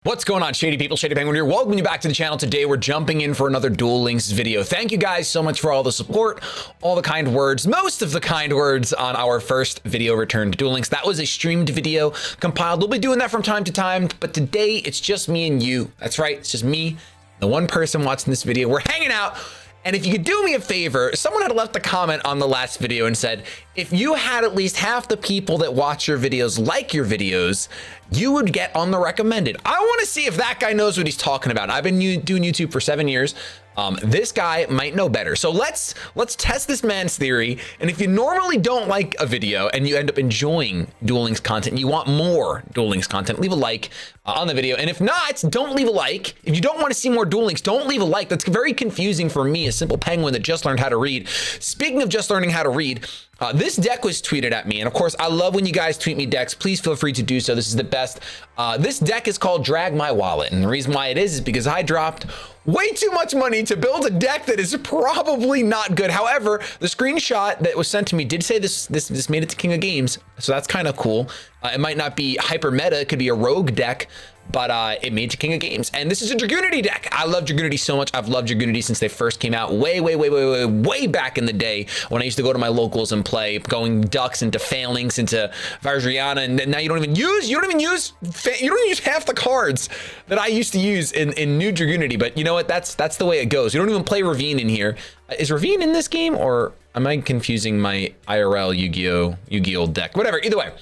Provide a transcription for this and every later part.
What's going on, Shady people? ShadyPenguinn here. Welcome you back to the channel. Today we're jumping in for another Duel Links video. Thank you guys so much for all the support, all the kind words, most of the kind words on our first video return to Duel Links. That was a streamed video compiled. We'll be doing that from time to time, but today it's just me and you. That's right, it's just me, the one person watching this video. We're hanging out. And if you could do me a favor, someone had left a comment on the last video and said, if you had at least half the people that watch your videos like your videos, you would get on the recommended. I want to see if that guy knows what he's talking about. I've been doing YouTube for 7 years. This guy might know better. So let's test this man's theory. And if you normally don't like a video and you end up enjoying Duel Links content, and you want more Duel Links content, leave a like on the video. And if not, don't leave a like. If you don't want to see more Duel Links, don't leave a like. That's very confusing for me, a simple penguin that just learned how to read. Speaking of just learning how to read, this deck was tweeted at me. And of course, I love when you guys tweet me decks. Please feel free to do so. This is the best. This deck is called Drag My Wallet. And the reason why it is because I dropped way too much money to build a deck that is probably not good. However, the screenshot that was sent to me did say this made it to King of Games. So that's kind of cool. It might not be hyper meta. It could be a rogue deck, but it made to King of Games. And this is a dragunity deck. I love dragunity so much. I've loved dragunity since they first came out way back in the day when I used to go to my locals and play, going ducks into phalanx into Vajrayana, and now you don't even use half the cards that I used to use in new dragunity. But you know what? That's the way it goes. You don't even play Ravine in here. Is Ravine in this game, or am I confusing my IRL YuGiOh deck? Whatever, either way.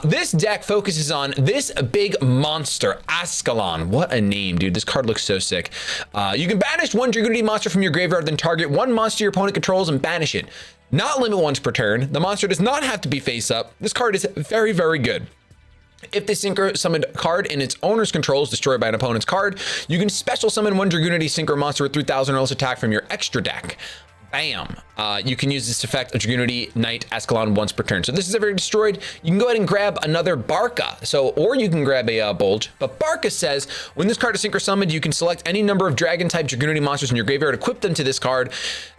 This deck focuses on this big monster, Ascalon. What a name, dude. This card looks so sick. You can banish one dragunity monster from your graveyard, then target one monster your opponent controls and banish it. Not limit once per turn. The monster does not have to be face up. This card is very, very good. If the synchro summoned card in its owner's control is destroyed by an opponent's card, you can special summon one dragunity synchro monster with 3,000 or less attack from your extra deck. Bam. You can use this effect of dragunity knight Ascalon once per turn. So this is ever destroyed, you can go ahead and grab another Barca. Or you can grab a Bulge. But Barca says, when this card is synchro summoned, you can select any number of dragon type dragunity monsters in your graveyard, equip them to this card.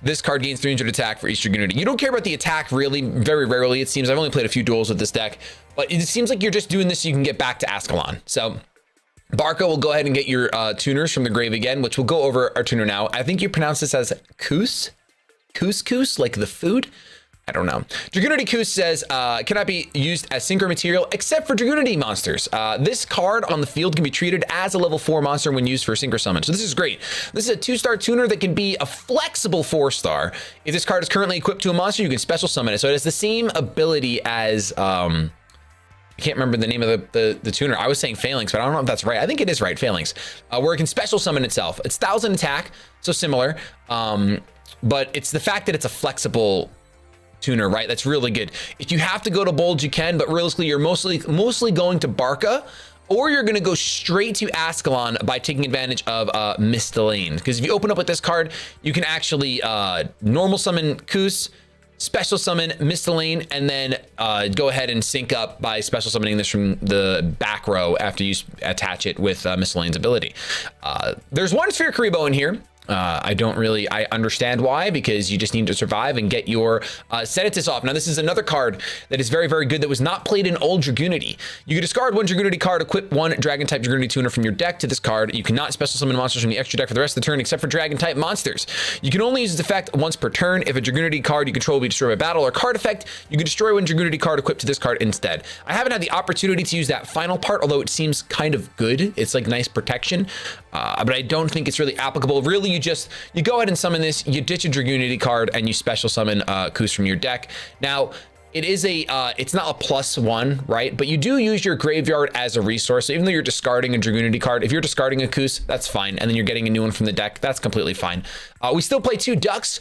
This card gains 300 attack for each dragunity. You don't care about the attack really, very rarely. It seems I've only played a few duels with this deck, but it seems like you're just doing this so you can get back to Ascalon. So Barca will go ahead and get your tuners from the grave again, which we'll go over our tuner now. I think you pronounce this as Couscous, like the food? I don't know. Dragunity Coos says, cannot be used as synchro material except for dragunity monsters. This card on the field can be treated as a level 4 monster when used for a synchro summon. So this is great. This is a 2-star tuner that can be a flexible 4-star. If this card is currently equipped to a monster, you can special summon it. So it has the same ability as, I can't remember the name of the tuner. I was saying phalanx, but I don't know if that's right. I think it is right, phalanx, where it can special summon itself. It's 1,000 attack, so similar. But it's the fact that it's a flexible tuner, right? That's really good. If you have to go to Bulge, you can, but realistically, you're mostly going to Barca, or you're going to go straight to Ascalon by taking advantage of Mistylane. Because if you open up with this card, you can actually normal summon Koos, special summon Mistylane, and then go ahead and sync up by special summoning this from the back row after you attach it with Mistylane's ability. There's one Sphere Karibo in here. I understand why, because you just need to survive and get your Senatus off. Now, this is another card that is very, very good that was not played in old dragunity. You can discard one dragunity card, equip one dragon type dragunity tuner from your deck to this card. You cannot special summon monsters from the extra deck for the rest of the turn except for dragon type monsters. You can only use this effect once per turn. If a dragunity card you control will be destroyed by battle or card effect, you can destroy one dragunity card equipped to this card instead. I haven't had the opportunity to use that final part, although it seems kind of good. It's like nice protection, but I don't think it's really applicable. Really, you go ahead and summon this, you ditch a dragunity card, and you special summon Koos from your deck. Now, it is it's not a +1, right? But you do use your graveyard as a resource. So even though you're discarding a dragunity card, if you're discarding a Koos, that's fine. And then you're getting a new one from the deck, that's completely fine. We still play 2 ducks.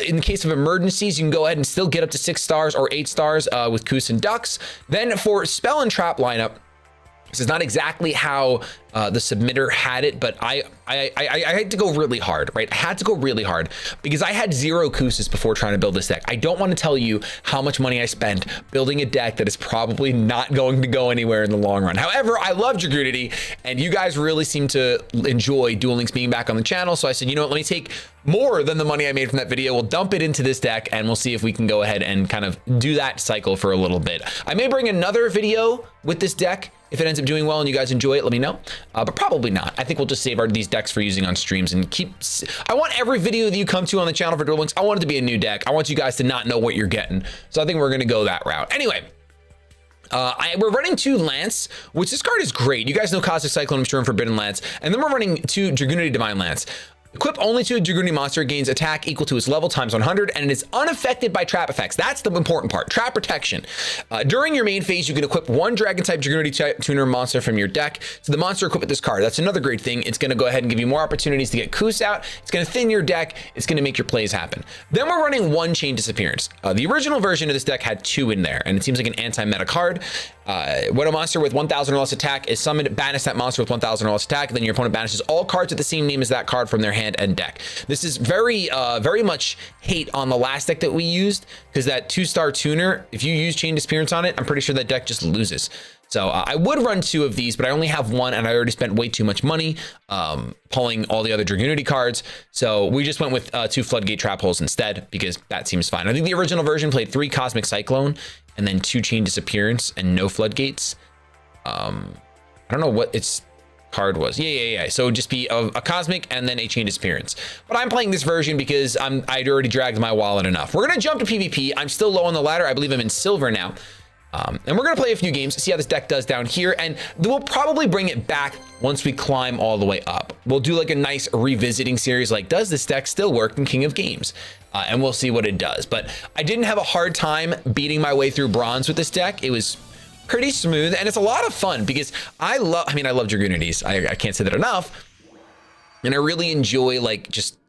In the case of emergencies, you can go ahead and still get up to 6 stars or 8 stars with Koos and ducks. Then for spell and trap lineup, this is not exactly how the submitter had it, but I had to go really hard, right? I had to go really hard because I had 0 Kooses before trying to build this deck. I don't want to tell you how much money I spent building a deck that is probably not going to go anywhere in the long run. However, I love dragunity, and you guys really seem to enjoy Duel Links being back on the channel. So I said, you know what, let me take more than the money I made from that video. We'll dump it into this deck, and we'll see if we can go ahead and kind of do that cycle for a little bit. I may bring another video with this deck If it ends up doing well and you guys enjoy it, let me know. But probably not. I think we'll just save these decks for using on streams and keep. I want every video that you come to on the channel for Duel Links, I want it to be a new deck. I want you guys to not know what you're getting. So I think we're going to go that route. Anyway. We're running 2 Lance, which this card is great. You guys know Cosmic Cyclone, I'm sure, and Forbidden Lance. And then we're running 2 Dragunity Divine Lance. Equip only to a Dragunity monster, gains attack equal to its level times 100, and it is unaffected by trap effects. That's the important part, trap protection. During your main phase, you can equip 1 Dragon-type Dragunity tuner monster from your deck to the monster equipped with this card. That's another great thing. It's going to go ahead and give you more opportunities to get Koos out. It's going to thin your deck. It's going to make your plays happen. Then we're running 1 Chain Disappearance. The original version of this deck had 2 in there, and it seems like an anti-meta card. When a monster with 1,000 or less attack is summoned, banish that monster with 1,000 or less attack, then your opponent banishes all cards with the same name as that card from their hand and deck. This is very much hate on the last deck that we used, because that 2-star tuner, if you use Chain Disappearance on it, I'm pretty sure that deck just loses. So I would run 2 of these, but I only have 1, and I already spent way too much money pulling all the other Dragunity cards. So we just went with 2 Floodgate Trap Holes instead, because that seems fine. I think the original version played 3 Cosmic Cyclone, and then 2 Chain Disappearance and no Floodgates. I don't know what its card was. Yeah. So it would just be a Cosmic and then a Chain Disappearance. But I'm playing this version because I'd already dragged my wallet enough. We're gonna jump to PvP. I'm still low on the ladder. I believe I'm in silver now. And we're gonna play a few games, see how this deck does down here, and we'll probably bring it back once we climb all the way up. We'll do like a nice revisiting series, like, does this deck still work in King of Games? And we'll see what it does. But I didn't have a hard time beating my way through bronze with this deck. It was pretty smooth, and it's a lot of fun because I love Dragunities. I can't say that enough. And I really enjoy, like, just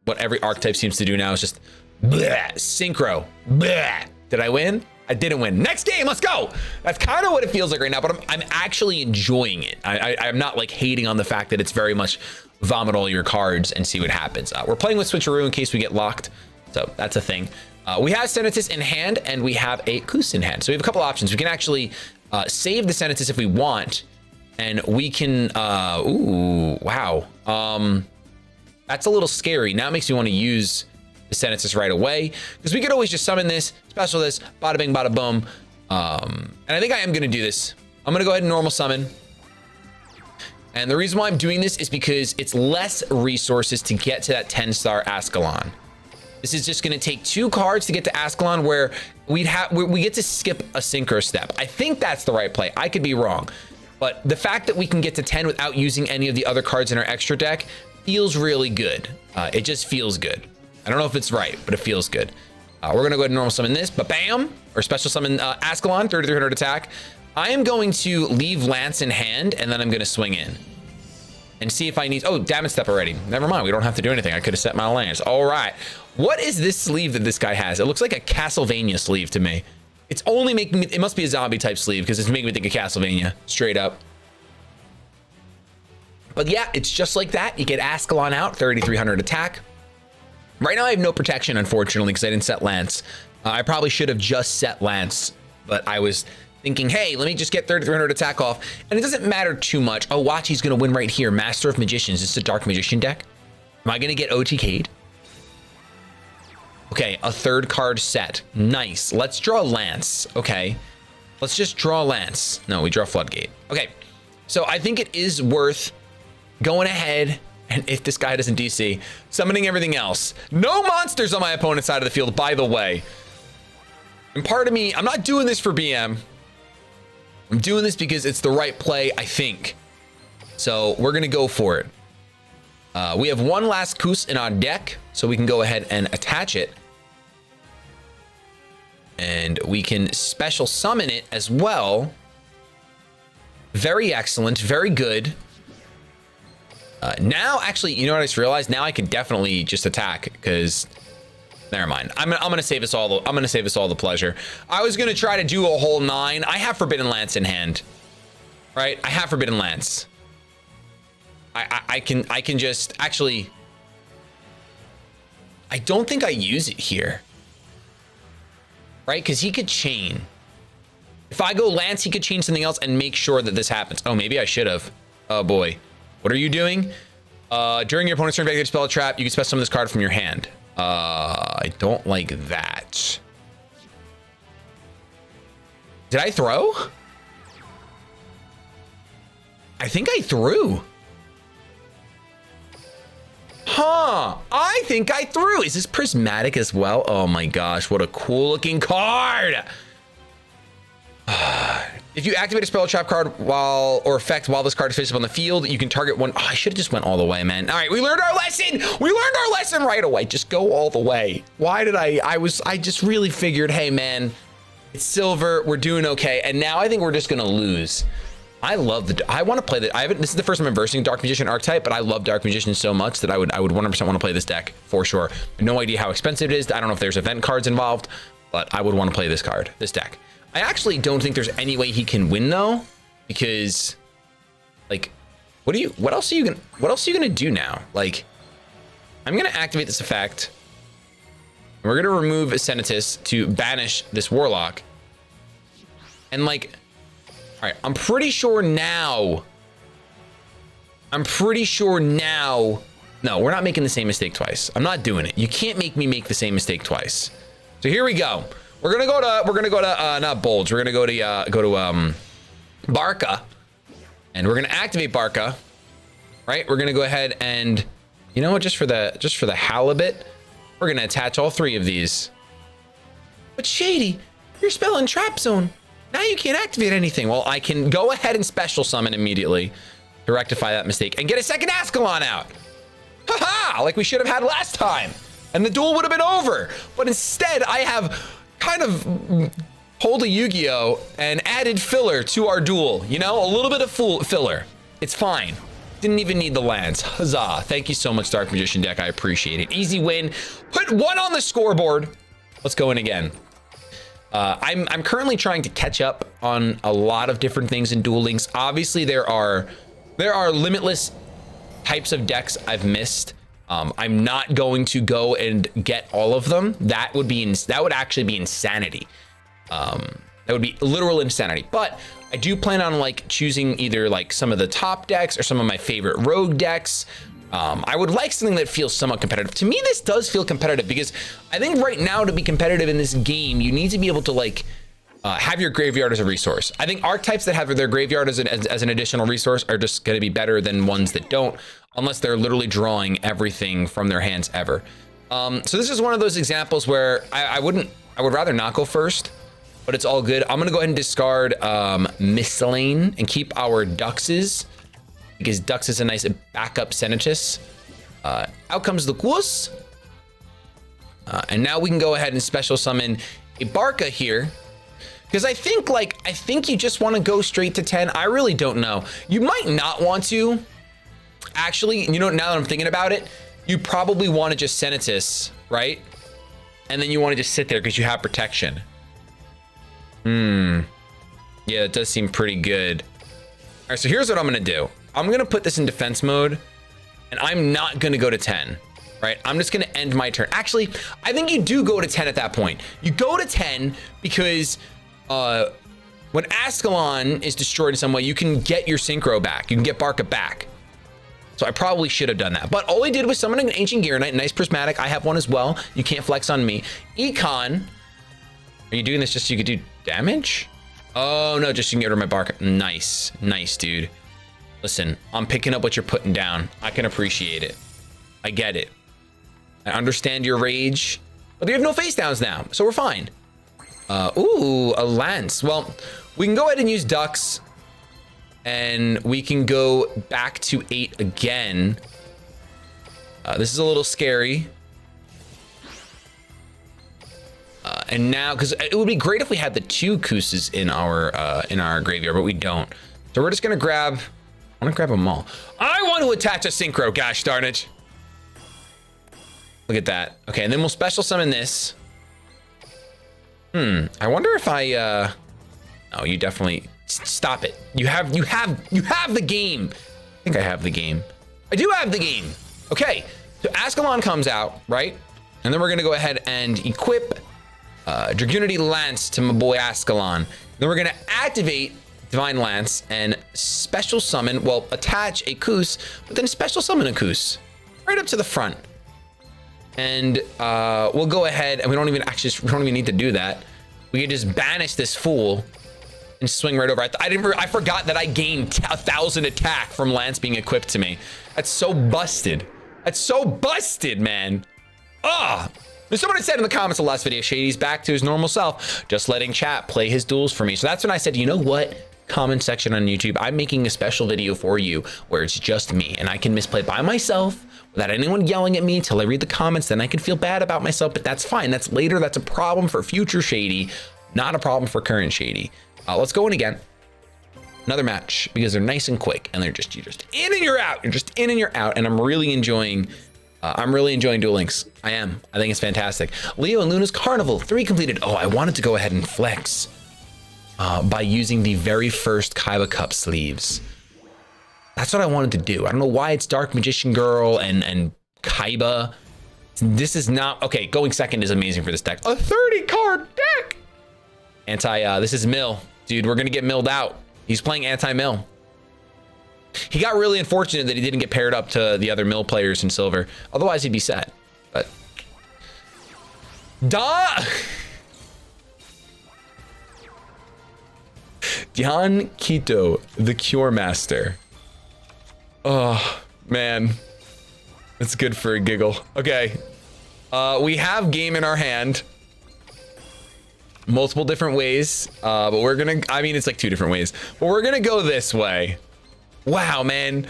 what every archetype seems to do now is just bleh, synchro. Bleh. Did I win? I didn't win. Next game, let's go. That's kind of what it feels like right now, but I'm actually enjoying it. I'm not like hating on the fact that it's very much vomit all your cards and see what happens. We're playing with Switcheroo in case we get locked. So that's a thing. We have Senatus in hand and we have a Koos in hand. So we have a couple options. We can actually save the Senatus if we want, and we can, ooh, wow. That's a little scary. Now it makes me want to use the Senatus right away, because we could always just summon this, special this, bada bing, bada boom. And I think I am going to do this. I'm going to go ahead and normal summon. And the reason why I'm doing this is because it's less resources to get to that 10-star Ascalon. This is just going to take 2 cards to get to Ascalon, where we get to skip a synchro step. I think that's the right play. I could be wrong. But the fact that we can get to 10 without using any of the other cards in our extra deck feels really good. It just feels good. I don't know if it's right, but it feels good. We're going to go ahead and normal summon this, but bam, or special summon Ascalon, 3,300 attack. I am going to leave Lance in hand, and then I'm going to swing in and see if I need, oh, damage step already. Never mind, we don't have to do anything. I could have set my Lance. All right. What is this sleeve that this guy has? It looks like a Castlevania sleeve to me. It's only making me, it must be a zombie type sleeve because it's making me think of Castlevania, straight up. But yeah, it's just like that. You get Ascalon out, 3,300 attack. Right now I have no protection, unfortunately, because I didn't set Lance. I probably should have just set Lance, but I was thinking, hey, let me just get 3,300 attack off. And it doesn't matter too much. Oh, watch, he's going to win right here. Master of Magicians. This is a Dark Magician deck. Am I going to get OTK'd? Okay, a 3rd card set. Nice. Let's draw Lance. Okay. Let's just draw Lance. No, we draw Floodgate. Okay. So I think it is worth going ahead, and if this guy doesn't DC, summoning everything else. No monsters on my opponent's side of the field, by the way. And part of me, I'm not doing this for BM. I'm doing this because it's the right play, I think. So we're going to go for it. We have 1 last Koos in our deck, so we can go ahead and attach it. And we can special summon it as well. Very excellent, very good. Now, actually, you know what I just realized? Now I can definitely just attack, because never mind. I'm gonna save us all the pleasure. I was gonna try to do a whole 9. I have Forbidden Lance in hand, right? I have Forbidden Lance. I can just actually. I don't think I use it here, right? Because he could chain. If I go Lance, he could chain something else and make sure that this happens. Oh, maybe I should have. Oh boy. What are you doing? During your opponent's turn, activate spell trap, you can special summon this card from your hand. I don't like that. Did I throw? I think I threw. Huh, I think I threw. Is this prismatic as well? Oh my gosh, what a cool looking card. If you activate a spell trap card or effect while this card is face up on the field, you can target one. Oh, I should have just went all the way, man. All right, we learned our lesson. We learned our lesson right away. Just go all the way. Why did I just really figured, hey man, it's silver, we're doing okay. And now I think we're just gonna lose. I want to play that. This is the first time I'm versing Dark Magician archetype, but I love Dark Magician so much that I would 100% want to play this deck for sure. No idea how expensive it is. I don't know if there's event cards involved, but I would want to play this deck. I actually don't think there's any way he can win though, because like, what else are you gonna do now? Like, I'm gonna activate this effect. And we're gonna remove Senatus to banish this Warlock. And like, all right, I'm pretty sure now. No, we're not making the same mistake twice. I'm not doing it. You can't make me make the same mistake twice. So here we go. We're gonna go to not Bulge. We're gonna go to Barca, and we're gonna activate Barca. Right? We're gonna go ahead and, you know what? Just for the halibut, we're gonna attach all three of these. But Shady, you're spelling Trap Zone. Now you can't activate anything. Well, I can go ahead and special summon immediately to rectify that mistake and get a second Ascalon out. Haha, like we should have had last time. And the duel would have been over. But instead, I have kind of pulled a YuGiOh and added filler to our duel. You know, a little bit of filler. It's fine. Didn't even need the lands. Huzzah. Thank you so much, Dark Magician deck. I appreciate it. Easy win. Put one on the scoreboard. Let's go in again. I'm currently trying to catch up on a lot of different things in Duel Links. Obviously, there are limitless types of decks I've missed. I'm not going to go and get all of them. That would actually be insanity. That would be literal insanity. But I do plan on like choosing either like some of the top decks or some of my favorite rogue decks. I would like something that feels somewhat competitive. To me, this does feel competitive because I think right now to be competitive in this game, you need to be able to like have your graveyard as a resource. I think archetypes that have their graveyard as an additional resource are just going to be better than ones that don't, unless they're literally drawing everything from their hands ever. So this is one of those examples where I would rather not go first, but it's all good. I'm going to go ahead and discard Miscellane and keep our Duxes, because Dux is a nice backup Senatus. Out comes the Quos. And now we can go ahead and special summon a Barca here. Because I think you just want to go straight to 10. I really don't know. You might not want to. Actually, you know, now that I'm thinking about it, you probably want to just Senatus, right? And then you want to just sit there because you have protection. Yeah, that does seem pretty good. All right, so here's what I'm going to do. I'm going to put this in defense mode, and I'm not going to go to 10, right? I'm just going to end my turn. Actually, I think you do go to 10 at that point. You go to 10 because when Ascalon is destroyed in some way, you can get your Synchro back. You can get Barca back. So I probably should have done that. But all I did was summon an Ancient Gearnite, nice prismatic. I have one as well. You can't flex on me. Econ, are you doing this just so you could do damage? Oh, no, just so you can get rid of my Barca. Nice, nice, dude. Listen, I'm picking up what you're putting down. I can appreciate it. I get it. I understand your rage, but we have no face downs now, so we're fine. Ooh, a Lance. Well, we can go ahead and use Ducks, and we can go back to 8 again. This is a little scary. And now, because it would be great if we had the 2 Kooses in our graveyard, but we don't. So we're just gonna grab. I want to grab them all. I want to attach a Synchro, gosh darn it. Look at that. Okay, and then we'll special summon this. I wonder if I oh, you definitely stop it. You have the game. I think I have the game. I do have the game. Okay, so Ascalon comes out, right? And then we're gonna go ahead and equip Dragunity Lance to my boy Ascalon. Then we're gonna activate Divine Lance and special summon, well, attach a Koos, but then special summon a Koos right up to the front. And we'll go ahead and we don't even need to do that. We can just banish this fool and swing right over. I forgot that I gained 1,000 attack from Lance being equipped to me. That's so busted. That's so busted, man. Ah. Someone had said in the comments of the last video, Shady's back to his normal self, just letting chat play his duels for me. So that's when I said, you know what? Comment section on YouTube, I'm making a special video for you where it's just me and I can misplay by myself without anyone yelling at me until I read the comments. Then I can feel bad about myself, but that's fine. That's later. That's a problem for future Shady, not a problem for current Shady. Let's go in again. Another match because they're nice and quick and you're just in and you're out. You're just in and you're out. And I'm really enjoying Duel Links. I am. I think it's fantastic. Leo and Luna's Carnival 3 completed. Oh, I wanted to go ahead and flex by using the very first Kaiba Cup sleeves. That's what I wanted to do. I don't know why it's Dark Magician Girl and Kaiba. This is not okay. Going second is amazing for this deck. A 30 card deck. This is Mill, dude. We're gonna get milled out. He's playing anti-mill. He got really unfortunate that he didn't get paired up to the other mill players in silver. Otherwise, he'd be set. But Dian Quito, the Cure Master. Oh man, that's good for a giggle. Okay, we have game in our hand. Multiple different ways, but we're gonna. I mean, it's like 2 different ways, but we're gonna go this way. Wow, man,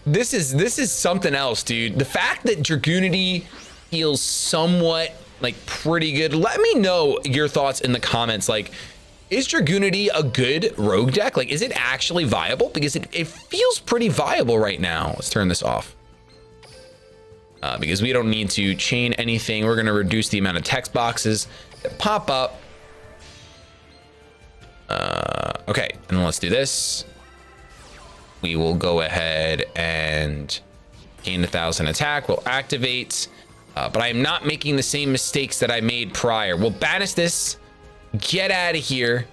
this is something else, dude. The fact that dragunity feels somewhat like pretty good. Let me know your thoughts in the comments. Like, is dragunity a good rogue deck? Like, is it actually viable? Because it feels pretty viable right now. Let's turn this off. Because we don't need to chain anything. We're gonna reduce the amount of text boxes that pop up. Okay, and let's do this. We will go ahead and gain 1,000 attack. We'll activate, but I am not making the same mistakes that I made prior. We'll banish this. Get out of here,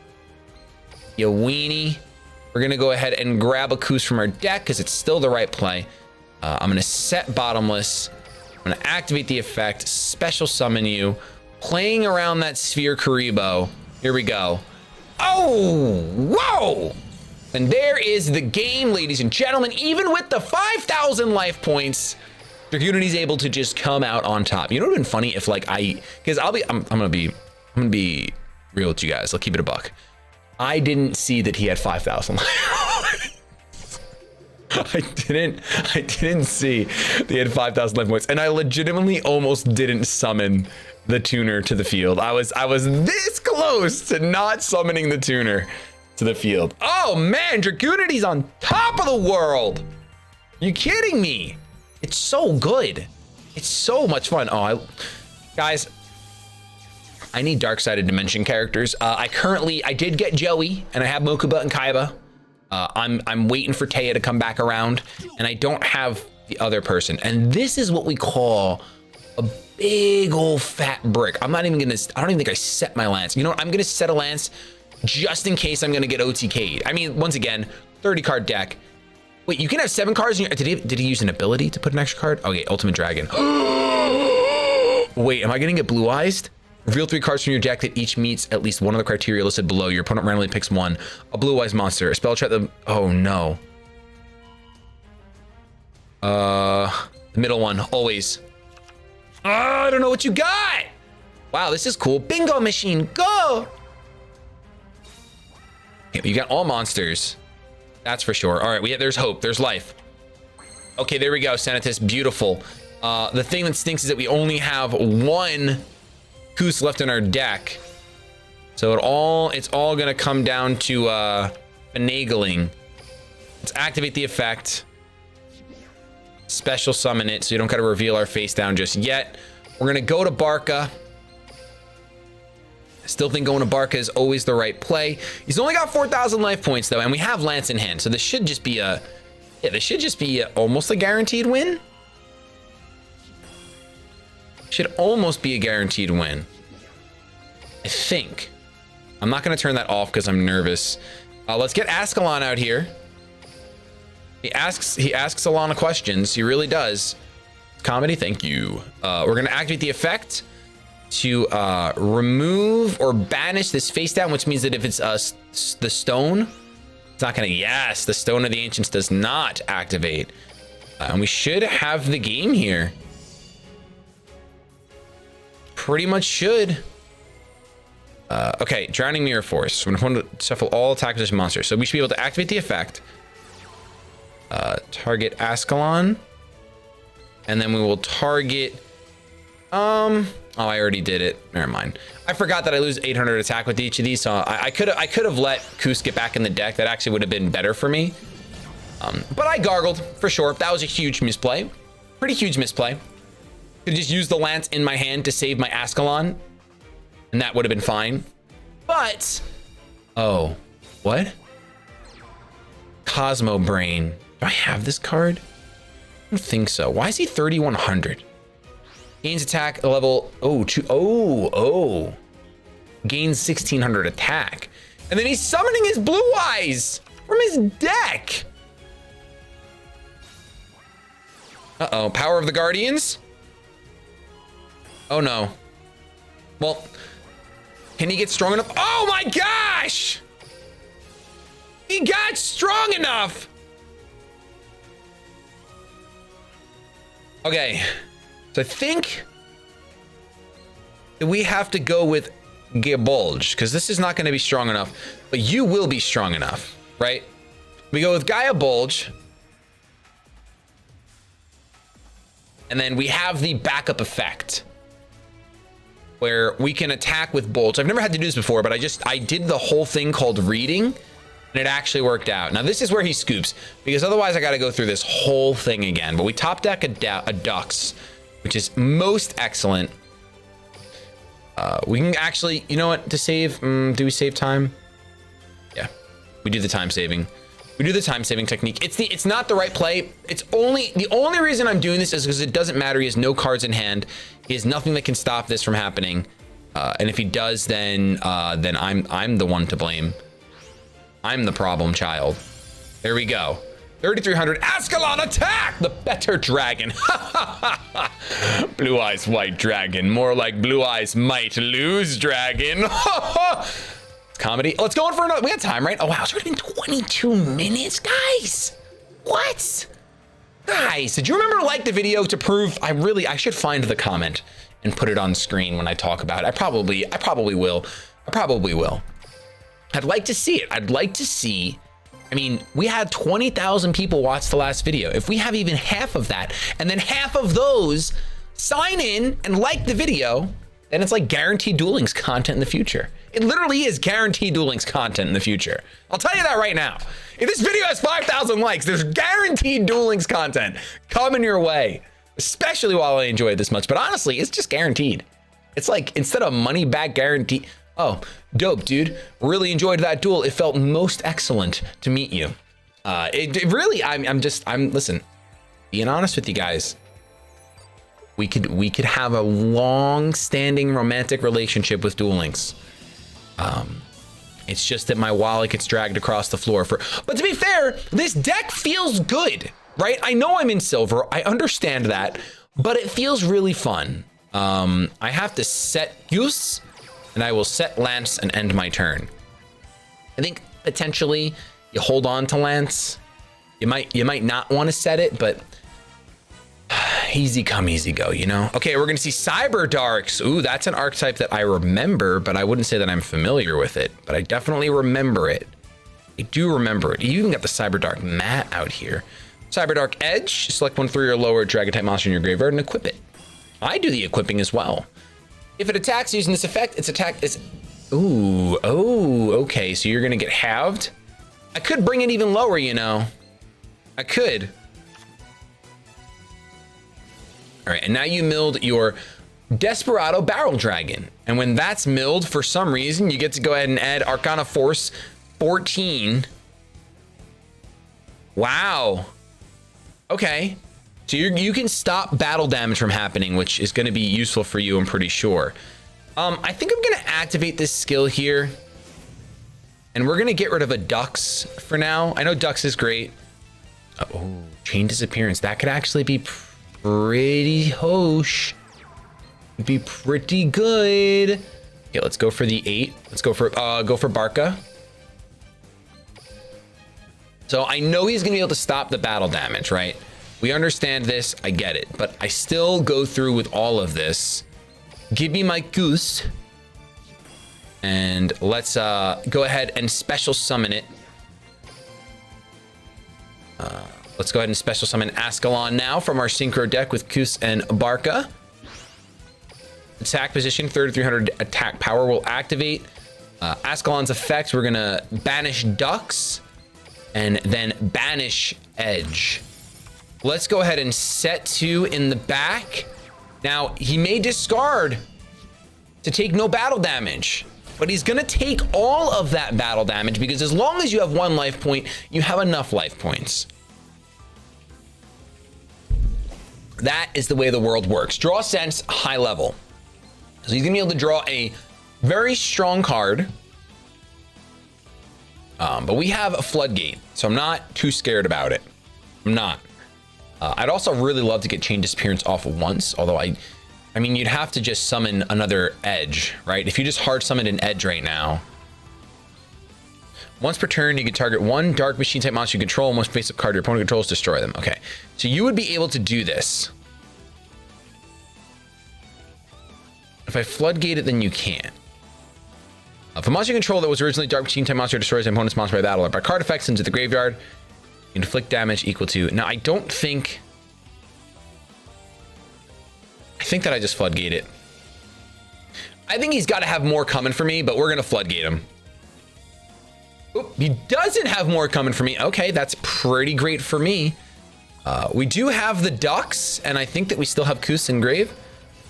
you weenie. We're gonna go ahead and grab a Koos from our deck because it's still the right play. I'm gonna set bottomless. I'm gonna activate the effect, special summon you, playing around that Sphere Karibo. Here we go. Oh, whoa! And there is the game, ladies and gentlemen. Even with the 5,000 life points, Dragunity's able to just come out on top. You know what would have been funny if, like, because I'm gonna be real with you guys. I'll keep it a buck. I didn't see that he had 5,000 life. I didn't see that he had 5,000 life points, and I legitimately almost didn't summon the tuner to the field. I was this close to not summoning the tuner to the field. Oh man, Dragunity's on top of the world. You kidding me? It's so good. It's so much fun. Oh, guys, I need dark-sided dimension characters. I did get Joey, and I have Mokuba and Kaiba. I'm waiting for Taya to come back around, and I don't have the other person. And this is what we call a big old fat brick. I don't even think I set my lance. You know what? I'm gonna set a lance just in case I'm gonna get OTK'd. I mean, once again, 30 card deck. Wait, you can have 7 cards in your, did he use an ability to put an extra card? Okay, Ultimate Dragon. Wait, am I gonna get blue eyes? Reveal 3 cards from your deck that each meets at least one of the criteria listed below. Your opponent randomly picks one. A blue eyes monster, a spell check that, oh no. The middle one, always. Oh, I don't know what you got. Wow, this is cool. Bingo machine, go. Okay, you got all monsters. That's for sure. All right, there's hope, there's life. Okay, there we go, Senatus, beautiful. The thing that stinks is that we only have 1 Koos left in our deck. So it's all gonna come down to finagling. Let's activate the effect. Special summon it so you don't gotta reveal our face down just yet. We're gonna go to Barca. I still think going to Barca is always the right play. He's only got 4,000 life points though, and we have Lance in hand, so this should just be almost a guaranteed win. Should almost be a guaranteed win, I think. I'm not gonna turn that off because I'm nervous. Let's get Ascalon out here. He asks Alana questions. He really does. Comedy, thank you. We're gonna activate the effect to remove or banish this face down, which means that if it's the stone, it's not gonna, yes, the Stone of the Ancients does not activate. And we should have the game here. Pretty much should. Okay, Drowning Mirror Force. I'm going to shuffle all attack position monsters. So we should be able to activate the effect. Target Ascalon. And then we will target... Oh, I already did it. Never mind. I forgot that I lose 800 attack with each of these, so I could have let Koos get back in the deck. That actually would have been better for me. But I gargled, for sure. That was a huge misplay. Pretty huge misplay. Could just use the Lance in my hand to save my Ascalon, and that would have been fine. But, oh, what? Cosmo Brain. Do I have this card? I don't think so. Why is he 3,100? Gains attack level, gains 1,600 attack. And then he's summoning his Blue Eyes from his deck. Uh-oh, Power of the Guardians? Oh no. Well, can he get strong enough? Oh my gosh! He got strong enough! Okay, so I think that we have to go with Gaibulge, because this is not going to be strong enough, but you will be strong enough, right? We go with Gaibulge, and then we have the backup effect, where we can attack with bolts. I've never had to do this before, but I did the whole thing called reading, and it actually worked out. Now this is where he scoops, because otherwise I got to go through this whole thing again. But we top deck a Dux, which is most excellent. We can actually, you know what, to save, do we save time? Yeah, we do the time saving. We do the time saving technique. It's not the right play. The only reason I'm doing this is because it doesn't matter. He has no cards in hand. He has nothing that can stop this from happening. And if he does, then I'm the one to blame. I'm the problem child. There we go. 3,300 Ascalon attack! The better dragon. Blue Eyes White Dragon. More like Blue Eyes Might Lose Dragon. Comedy. Let's go in for another. We got time, right? Oh, wow. It's already been 22 minutes, guys. What? Guys, did you remember like the video to prove? I should find the comment and put it on screen when I talk about it. I probably will. I'd like to see it. I'd like to see. I mean, we had 20,000 people watch the last video. If we have even half of that, and then half of those sign in and like the video, then it's like guaranteed Duel Links content in the future. It literally is guaranteed Duel Links content in the future. I'll tell you that right now. If this video has 5,000 likes, there's guaranteed Duel Links content coming your way, especially while I enjoy it this much. But honestly, it's just guaranteed. It's like, instead of money back guarantee. Oh, dope, dude. Really enjoyed that duel. It felt most excellent to meet you. It really, listen, being honest with you guys, we could have a long-standing romantic relationship with Duel Links. It's just that my wallet gets dragged across the floor but to be fair, this deck feels good, right? I know I'm in silver. I understand that, but it feels really fun. I have to set use, and I will set Lance and end my turn. I think potentially you hold on to Lance. You might not want to set it, but easy come, easy go, you know? Okay, we're gonna see Cyber Darks. Ooh, that's an archetype that I remember, but I wouldn't say that I'm familiar with it, but I definitely remember it. I do remember it. You even got the Cyber Dark mat out here. Cyber Dark Edge, select 1 3 or lower dragon type monster in your graveyard and equip it. I do the equipping as well. If it attacks using this effect, its attack is, ooh, oh, okay, so you're gonna get halved? I could bring it even lower, you know. I could. All right, and now you milled your Desperado Barrel Dragon. And when that's milled, for some reason, you get to go ahead and add Arcana Force 14. Wow. Okay. So you can stop battle damage from happening, which is going to be useful for you, I'm pretty sure. I think I'm going to activate this skill here. And we're going to get rid of a Dux for now. I know Dux is great. Oh, Chain Disappearance. That could actually be pretty hosh. Be pretty good. Okay, let's go for the 8. Let's go for Barca. So I know he's gonna be able to stop the battle damage, right? We understand this, I get it, but I still go through with all of this. Give me my goose. And let's go ahead and special summon it. Let's go ahead and special summon Ascalon now from our Synchro deck with Kus and Barca. Attack position, 3,300 attack power will activate. Ascalon's effects, we're gonna banish Ducks and then banish Edge. Let's go ahead and set 2 in the back. Now, he may discard to take no battle damage, but he's gonna take all of that battle damage because as long as you have 1 life point, you have enough life points. That is the way the world works. Draw Sense, high level. So he's gonna be able to draw a very strong card. But we have a Floodgate, so I'm not too scared about it. I'm not. I'd also really love to get Chain Disappearance off once, although I mean, you'd have to just summon another Edge, right? If you just hard summoned an Edge right now. Once per turn, you can target 1 Dark Machine type monster you control, and once face-up card your opponent controls, destroy them. Okay, so you would be able to do this. If I Floodgate it, then you can't. If a monster you control that was originally Dark Machine type monster destroys an opponent's monster by battle or by card effects into the graveyard, you inflict damage equal to... Now, I think that I just Floodgate it. I think he's got to have more coming for me, but we're going to Floodgate him. Oop, he doesn't have more coming for me. Okay, that's pretty great for me. We do have the Ducks, and I think that we still have Kus and Grave.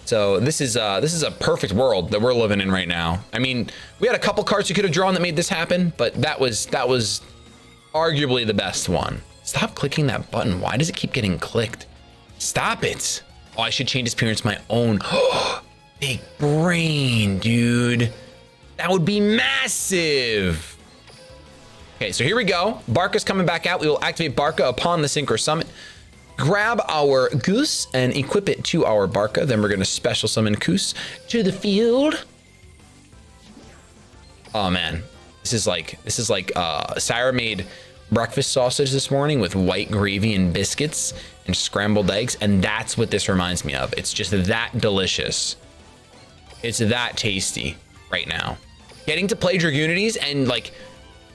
So this is a perfect world that we're living in right now. I mean, we had a couple cards you could have drawn that made this happen, but that was arguably the best one. Stop clicking that button. Why does it keep getting clicked? Stop it. Oh, I should change appearance my own. Big brain, dude. That would be massive. Okay, so here we go. Barca's coming back out. We will activate Barca upon the Synchro Summit. Grab our Goose and equip it to our Barca. Then we're going to special summon Kus to the field. Oh man, this is like Sarah made breakfast sausage this morning with white gravy and biscuits and scrambled eggs, and that's what this reminds me of. It's just that delicious. It's that tasty right now. Getting to play Dragunities and like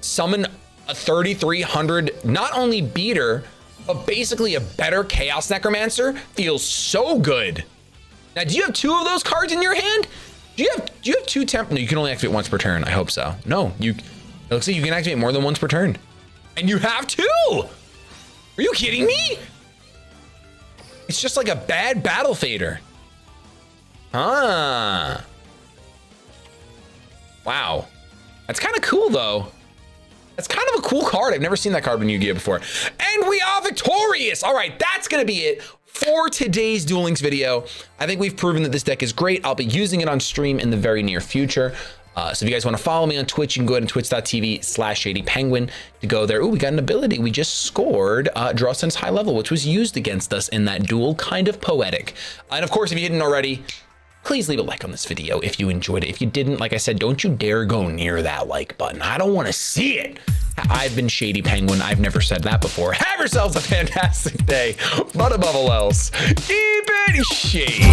summon a 3,300 not only beater, but basically a better Chaos Necromancer feels so good. Now, do you have 2 of those cards in your hand? Do you have 2 temp? No, you can only activate once per turn. I hope so. No, it looks like you can activate more than once per turn. And you have 2! Are you kidding me? It's just like a bad battle fader. Ah. Wow. That's kind of cool though. That's kind of a cool card. I've never seen that card in YuGiOh before. And we are victorious. All right, that's gonna be it for today's Duel Links video. I think we've proven that this deck is great. I'll be using it on stream in the very near future. So if you guys want to follow me on Twitch, you can go ahead and twitch.tv/ShadyPenguinn to go there. Ooh, we got an ability. We just scored Draw Sense high level, which was used against us in that duel. Kind of poetic. And of course, if you didn't already, please leave a like on this video if you enjoyed it. If you didn't, like I said, don't you dare go near that like button. I don't want to see it. I've been ShadyPenguinn. I've never said that before. Have yourselves a fantastic day. But above all else, keep it shady.